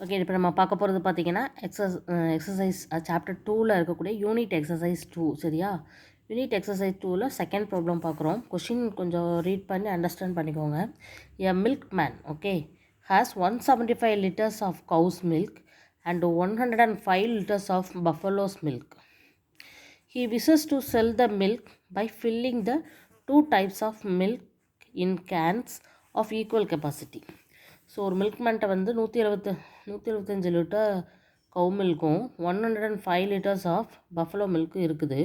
Okay, இப்போ நம்ம பார்க்க போகிறது பார்த்தீங்கன்னா எக்ஸசைஸ் சாப்டர் 2ல் இருக்கக்கூடிய யூனிட் எக்ஸசைஸ் 2. சரியா? யூனிட் எக்ஸசைஸ் 2ல் செகண்ட் ப்ராப்ளம் பார்க்குறோம். கொஷின் கொஞ்சம் ரீட் பண்ணி அண்டர்ஸ்டாண்ட் பண்ணிக்கோங்க. A milk man has 175 liters of cows milk and 105 liters of buffalo's milk. He wishes to sell the milk by filling the two types of milk in cans of equal capacity. So ஒரு milk மேன்ட்ட வந்து 125 litre Kaur மில்க்கும் 105 liters of buffalo மில்க்கும் இருக்குது.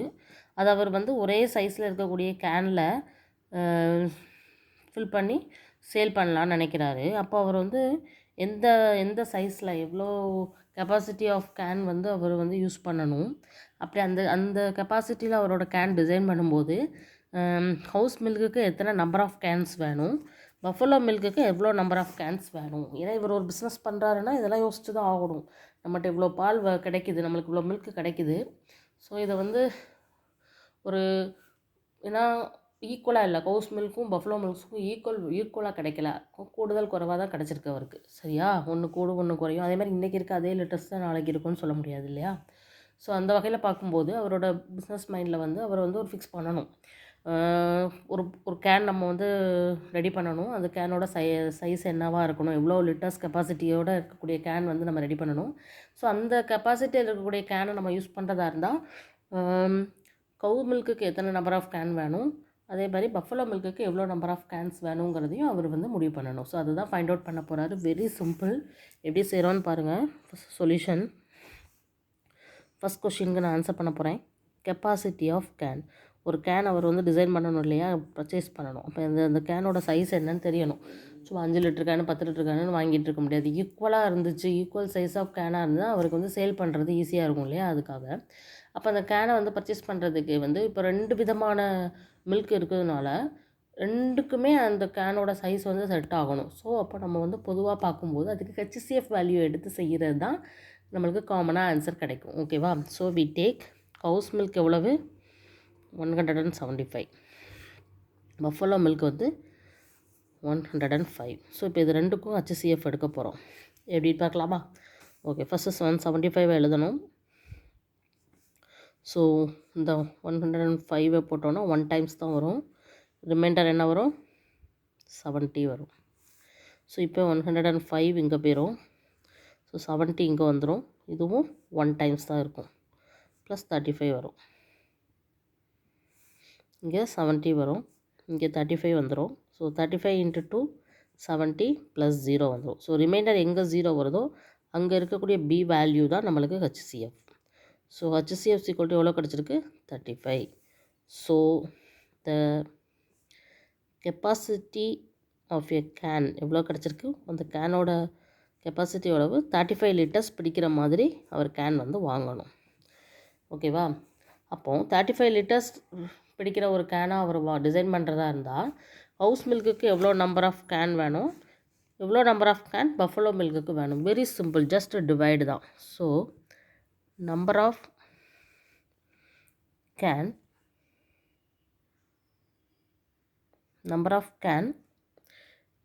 அது அவர் வந்து ஒரே சைஸில் இருக்கக்கூடிய கேனில் fill பண்ணி சேல் பண்ணலான்னு நினைக்கிறாரு. அப்போ அவர் வந்து எந்த எந்த சைஸில் எவ்வளோ கெப்பாசிட்டி ஆஃப் கேன் வந்து அவர் வந்து யூஸ் பண்ணணும், அப்படி அந்த அந்த கெப்பாசிட்டியில் அவரோட கேன் டிசைன் பண்ணும்போது ஹவுஸ் மில்க்குக்கு எத்தனை நம்பர் ஆஃப் கேன்ஸ் வேணும், பஃபலோ மில்க்குக்கு எவ்வளோ நம்பர் ஆஃப் கேன்ஸ் வேணும். ஏன்னா இவர் ஒரு பிஸ்னஸ் பண்ணுறாருன்னா இதெல்லாம் யோசிச்சு தான் ஆகணும். நம்மகிட்ட இவ்வளோ பால் கிடைக்குது, நம்மளுக்கு இவ்வளோ மில்க் கிடைக்குது. ஸோ இதை வந்து ஒரு ஏன்னா ஈக்குவலாக இல்லை, கவுஸ் மில்க்கும் பஃபலோ மில்க்ஸுக்கும் ஈக்குவலாக கிடைக்கல, கூடுதல் குறைவாக தான் கிடச்சிருக்கு அவருக்கு. சரியா? ஒன்று கூடும் ஒன்று குறையும். அதே மாதிரி இன்றைக்கி இருக்க அதே லிட்டர்ஸ் தான் நாளைக்கு இருக்குன்னு சொல்ல முடியாது இல்லையா? ஸோ அந்த வகையில் பார்க்கும்போது அவரோட பிஸ்னஸ் மைண்டில் வந்து அவர் வந்து ஒரு ஃபிக்ஸ் பண்ணணும். ஒரு கேன் நம்ம வந்து ரெடி பண்ணணும். அந்த கேனோட சைஸ் என்னவாக இருக்கணும், எவ்வளோ லிட்டர்ஸ் கெப்பாசிட்டியோடு இருக்கக்கூடிய கேன் வந்து நம்ம ரெடி பண்ணணும். ஸோ அந்த கெப்பாசிட்டியில் இருக்கக்கூடிய கேனை நம்ம யூஸ் பண்ணுறதா இருந்தால் கவு மில்க்குக்கு எத்தனை நம்பர் ஆஃப் கேன் வேணும், அதே மாதிரி பஃபலோ மில்க்குக்கு எவ்வளோ நம்பர் ஆஃப் கேன்ஸ் வேணுங்கிறதையும் அவர் வந்து முடிவு பண்ணணும். ஸோ அதுதான் ஃபைண்ட் அவுட் பண்ண போகிறாரு. Very simple. எப்படி செய்கிறோன்னு பாருங்கள். சொல்யூஷன் ஃபஸ்ட் கொஷினுக்கு நான் ஆன்சர் பண்ண போகிறேன். Capacity of can. ஒரு கேன் அவர் வந்து டிசைன் பண்ணணும் இல்லையா, பர்ச்சேஸ் பண்ணணும். அப்போ அந்த கேனோட சைஸ் என்னன்னு தெரியணும். சும்மா 5 லிட்டர் கேனு 10 லிட்டர் கேனு வாங்கிட்டு இருக்க முடியாது. ஈக்குவலாக இருந்துச்சு, ஈக்குவல் சைஸ் ஆஃப் கேனாக இருந்தால் அவருக்கு வந்து சேல் பண்ணுறது ஈஸியாக இருக்கும் இல்லையா, அதுக்காக. அப்போ அந்த கேனை வந்து பர்ச்சேஸ் பண்ணுறதுக்கு வந்து இப்போ 2 விதமான மில்க் இருக்கிறதுனால 2க்குமே அந்த கேனோட சைஸ் வந்து செட் ஆகணும். ஸோ அப்போ நம்ம வந்து பொதுவாக பார்க்கும்போது அதுக்கு ஹெச்சிஎஃப் வேல்யூ எடுத்து செய்கிறது தான் நம்மளுக்கு காமனாக ஆன்சர் கிடைக்கும். ஓகேவா? ஸோ வி டேக் கவுஸ் மில்க் எவ்வளவு 175, பஃபலோ மில்க் வந்து 105. ஸோ இப்போ இது ரெண்டுக்கும் ஹெச்சிஎஃப் எடுக்க போகிறோம். எப்படி பார்க்கலாமா? ஓகே, ஃபஸ்ட்டு 175 எழுதணும். ஸோ இந்த 105 போட்டோன்னா 1 டைம்ஸ் தான் வரும். ரிமைண்டர் என்ன வரும்? 70 வரும். ஸோ இப்போ 105 இங்கே போயிடும். ஸோ 70 இங்கே வந்துடும். இதுவும் 1 டைம்ஸ் தான் இருக்கும். ப்ளஸ் 35 வரும். இங்கே 70 வரும், இங்கே 35 வந்துடும். ஸோ 35 × 2 70 + 0 வந்துடும். ஸோ ரிமைண்டர் எங்கே 0 வருதோ அங்கே இருக்கக்கூடிய பி வேல்யூ தான் நம்மளுக்கு ஹெச்சிஎஃப். ஸோ ஹெச்சிஎஃப் = எவ்வளோ கிடச்சிருக்கு? 35. So the capacity of a can எவ்வளோ கிடச்சிருக்கு? அந்த கேனோட கெப்பாசிட்டி எவ்வளவு? 35 லிட்டர்ஸ் பிடிக்கிற மாதிரி அவர் கேன் வந்து வாங்கணும். ஓகேவா? அப்போது 35 லிட்டர்ஸ் பிடிக்கிற ஒரு கேனாக அவர் டிசைன் பண்ணுறதா இருந்தால் ஹவுஸ் மில்க்குக்கு எவ்வளோ நம்பர் ஆஃப் கேன் வேணும், எவ்வளோ நம்பர் ஆஃப் கேன் பஃபலோ மில்க்குக்கு வேணும். வெரி சிம்பிள், ஜஸ்ட் டிவைடு தான். So number of can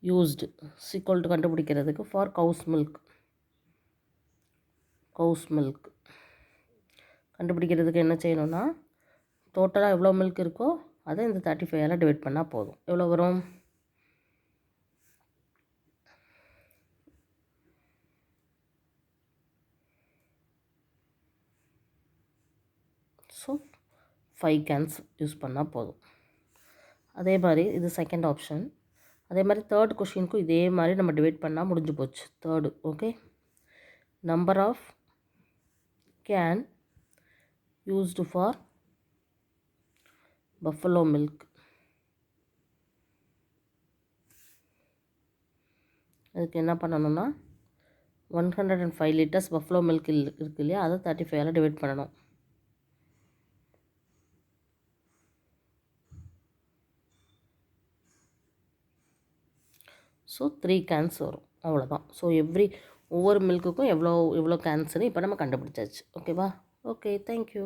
used = கண்டுபிடிக்கிறதுக்கு ஃபார் கவுஸ் மில்க் கண்டுபிடிக்கிறதுக்கு என்ன செய்யணும்னா, டோட்டலாக எவ்வளோ மில்க் இருக்கோ அதை இந்த 35ஆல் டிவைட் பண்ணால் போதும். எவ்வளோ வரும்? ஸோ 5 கேன்ஸ் யூஸ் பண்ணால் போதும். அதே மாதிரி இது செகண்ட் ஆப்ஷன். அதே மாதிரி தேர்ட் கொஷினுக்கும் இதே மாதிரி நம்ம டிவைட் பண்ணால் முடிஞ்சு போச்சு. Third. Okay, number of can used for buffalo milk. அதுக்கு என்ன பண்ணணும்னா 105 லிட்டர்ஸ் பஃபலோ மில்க் இருக்குது இல்லையா, அதை 35ஆல் டிவைட் பண்ணணும். ஸோ 3 கேன்ஸ் வரும். அவ்வளோதான். ஸோ ஒவ்வொரு மில்க்குக்கும் எவ்வளோ கேன்ஸ்னு இப்போ நம்ம கண்டுபிடிச்சாச்சு. ஓகேவா? Okay, thank you.